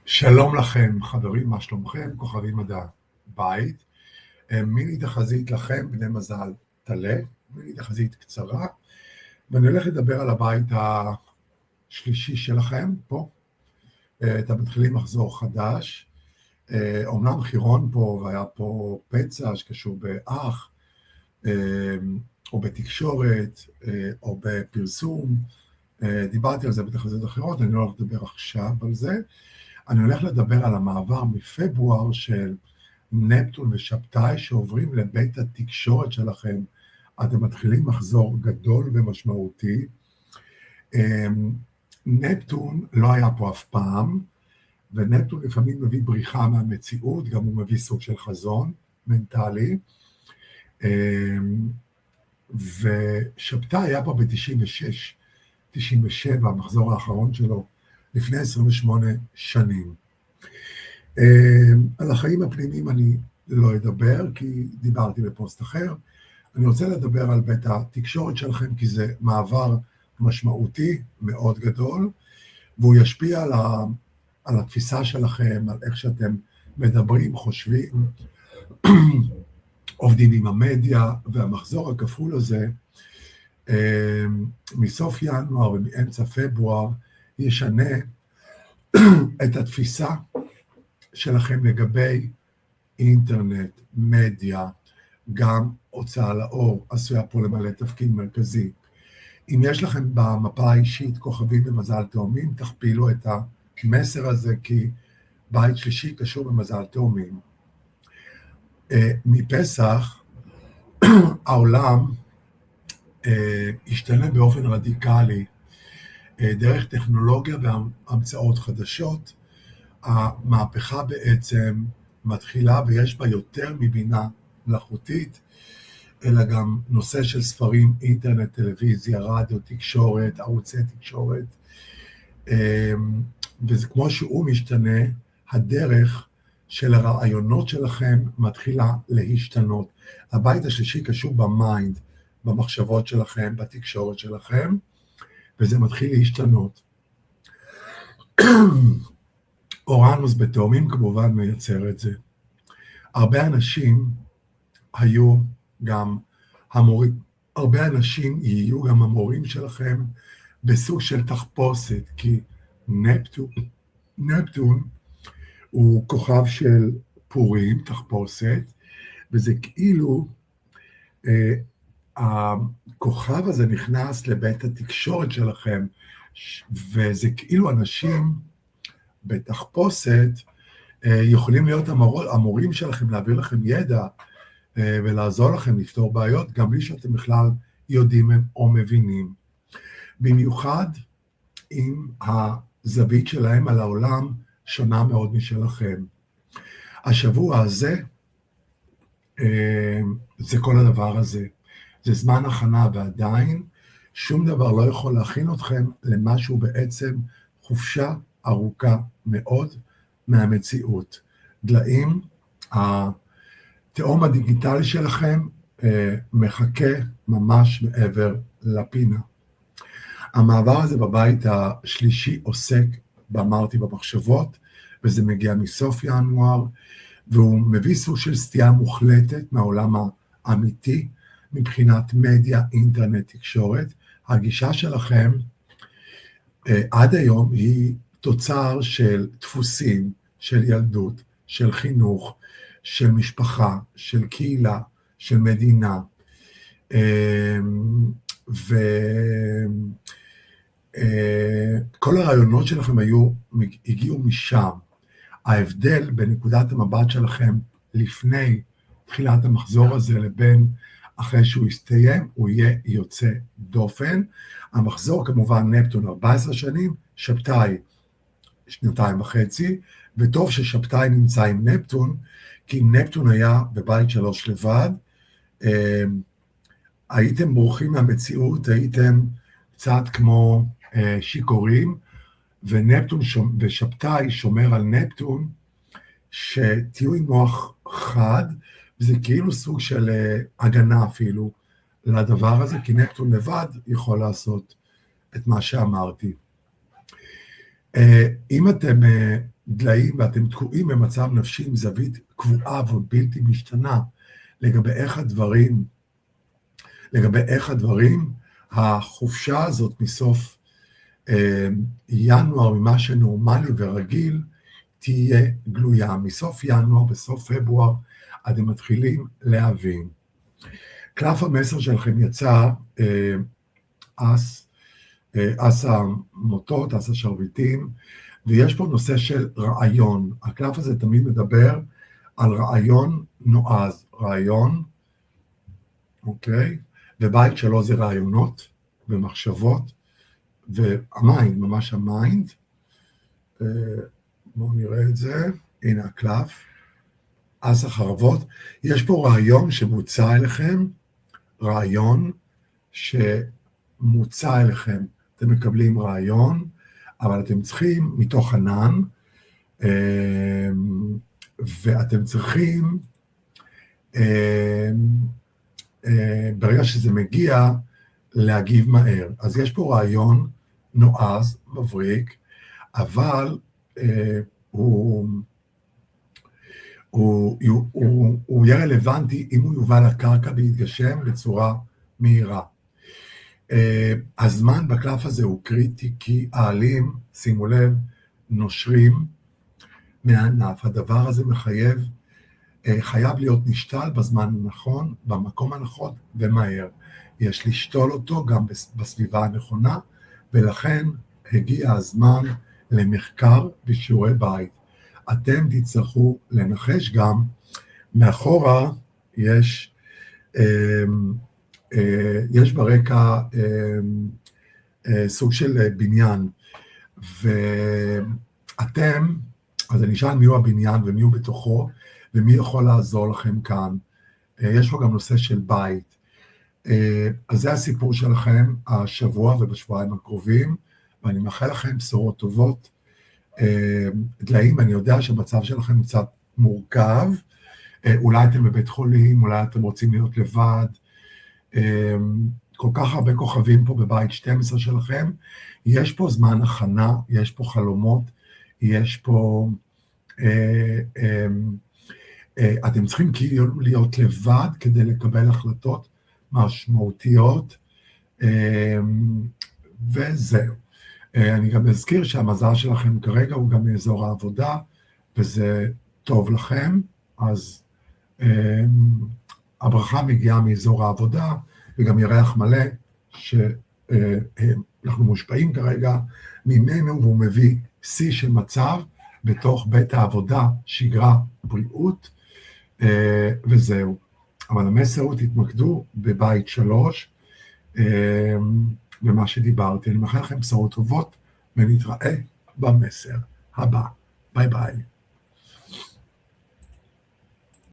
שלום לכם, חברים, מה שלומכם? כוכבים מדע בית. מיני תחזית לכם, בני מזל תלה, מיני תחזית קצרה, ואני הולך לדבר על הבית השלישי שלכם, פה. אתם מתחילים מחזור חדש. אומנם חירון פה, והיה פה פצע שקשור באח, או בתקשורת, או בפרסום. דיברתי על זה בתחזיות אחרות, אני לא הולך לדבר עכשיו על זה. אני הולך לדבר על המעבר מפברואר של נפטון ושבתאי שעוברים לבית התקשורת שלכם. אתם מתחילים מחזור גדול ומשמעותי. נפטון לא היה פה אף פעם, ונפטון לפעמים מביא בריחה מהמציאות, גם הוא מביא סוג של חזון מנטלי. ושבתאי היה פה ב-96, 97, המחזור האחרון שלו, לפני 28 שנים. על החיים הפנימיים אני לא אדבר, כי דיברתי בפוסט אחר. אני רוצה לדבר על בית התקשורת שלכם, כי זה מעבר משמעותי מאוד גדול, והוא ישפיע על התפיסה שלכם, על איך שאתם מדברים, חושבים, עובדים עם המדיה, והמחזור הכפול הזה, מסוף ינואר ומאמצע פברואר, ישנה את התפיסה שלכם לגבי אינטרנט, מדיה, גם הוצאה לאור, עשויה פה למלא תפקיד מרכזי. אם יש לכם במפה האישית כוכבים במזל תאומים, תכפילו את המסר הזה, כי בית שלישי קשור במזל תאומים. מפסח, העולם השתנה באופן רדיקלי, דרך טכנולוגיה והמצאות חדשות. המהפכה בעצם מתחילה ויש בה יותר מבינה מלאכותית, אלא גם נושא של ספרים, אינטרנט, טלוויזיה, רדיו, תקשורת, ערוצי תקשורת. וזה כמו שהוא משתנה, הדרך של הרעיונות שלכם מתחילה להשתנות. הבית השלישי קשור במיינד, במחשבות שלכם, בתקשורת שלכם, וזה מתחיל להשתנות. אורנוס בתאומים כמובן מייצר את זה. הרבה אנשים היו גם המורים, הרבה אנשים יהיו גם המורים שלכם בסוג של תחפושת, כי נפטון הוא כוכב של פורים, תחפושת, וזה כאילו, הכוכב הזה נכנס לבית התקשורת שלכם, וזה כאילו אנשים בתחפושת יכולים להיות המורים שלכם, להעביר לכם ידע ולעזור לכם לפתור בעיות, גם בלי שאתם בכלל יודעים או מבינים. במיוחד אם הזווית שלהם על העולם שונה מאוד משלכם. השבוע הזה, זה כל הדבר הזה. זה זמן הכנה, ועדיין שום דבר לא יכול להכין אתכם למשהו בעצם חופשה ארוכה מאוד מהמציאות. דליים, התאום הדיגיטלי שלכם מחכה ממש מעבר לפינה. המעבר הזה בבית השלישי עוסק, אמרתי, במחשבות, וזה מגיע מסוף ינואר, והוא מביא סוג של סטייה מוחלטת מהעולם האמיתי, מבחינת מדיה, אינטרנט, תקשורת. הגישה שלכם עד היום היא תוצר של דפוסים, של ילדות, של חינוך, של משפחה, של קהילה, של מדינה, וכל הרעיונות שלכם הגיעו משם. ההבדל בנקודת המבט שלכם לפני תחילת המחזור הזה לבין אחרי שהוא יסתיים, הוא יהיה יוצא דופן. המחזור כמובן נפטון 14 שנים, שבתאי 2.5 שנתיים, וטוב ששבתאי נמצא עם נפטון, כי אם נפטון היה בבית 3 לבד, הייתם בורחים מהמציאות, הייתם קצת כמו שיקורים, ונפטון ושבתאי שומר על נפטון, שתהיו עם מוח חד, וזה כאילו סוג של הגנה אפילו לדבר הזה, כי נפטון לבד יכול לעשות את מה שאמרתי. אם אתם דליים ואתם תקועים במצב נפשי עם זווית קבועה ובלתי משתנה לגבי איך הדברים, החופשה הזאת מסוף ינואר, ממה שנורמלי ורגיל, תהיה גלויה. מסוף ינואר, בסוף פברואר, אתם מתחילים להבין. קלף המסר שלכם יצא אס המוטות, אס השרביטים, ויש פה נושא של רעיון. הקלף הזה תמיד מדבר על רעיון נועז, רעיון, אוקיי? ובית שלו זה רעיונות ומחשבות, והמיינד, ממש המיינד. בואו נראה את זה, הנה הקלף, אס החרבות. יש פה רעיון שמוצע אליכם, רעיון שמוצע אליכם. אתם מקבלים רעיון, אבל אתם צריכים מתוך ענן, ואתם צריכים, ברגע שזה מגיע, להגיב מהר. אז יש פה רעיון נועז, מבריק, אבל הוא יהיה רלוונטי אם הוא יובא לקרקע ויתגשם בצורה מהירה. הזמן בקלף הזה הוא קריטי, כי העלים, שימו לב, נושרים מהענף. הדבר הזה חייב להיות נשתל בזמן הנכון, במקום הנכון ומהר. יש לשתול אותו גם בסביבה הנכונה, ולכן הגיע הזמן למחקר ושיעורי בית. אתם תצטרכו לנחש גם, מאחורה יש ברקע סוג של בניין, ואתם, אז אני אשאל מי הוא הבניין ומי הוא בתוכו, ומי יכול לעזור לכם כאן. יש פה גם נושא של בית. אז זה הסיפור שלכם השבוע ובשבועיים הקרובים, ואני מאחל לכם בשורות טובות. דליים, אני יודע שהמצב שלכם קצת מורכב, אולי אתם בבית חולים, אולי אתם רוצים להיות לבד, כל כך הרבה כוכבים פה בבית 12 שלכם, יש פה זמן הכנה, יש פה חלומות, יש פה, אתם צריכים כאילו להיות לבד כדי לקבל החלטות משמעותיות, וזהו. אני גם אזכיר שהמזל שלכם כרגע הוא גם מאזור העבודה, וזה טוב לכם, אז הברכה מגיעה מאזור העבודה, וגם ירח מלא, שאנחנו מושפעים כרגע ממנו, והוא מביא שיא של מצב בתוך בית העבודה, שגרה, בריאות, וזהו. אבל המסר הוא תתמקדו בבית 3, במה שדיברתי. אני מאחל לכם בשורות טובות, ונתראה במסר הבא. ביי ביי.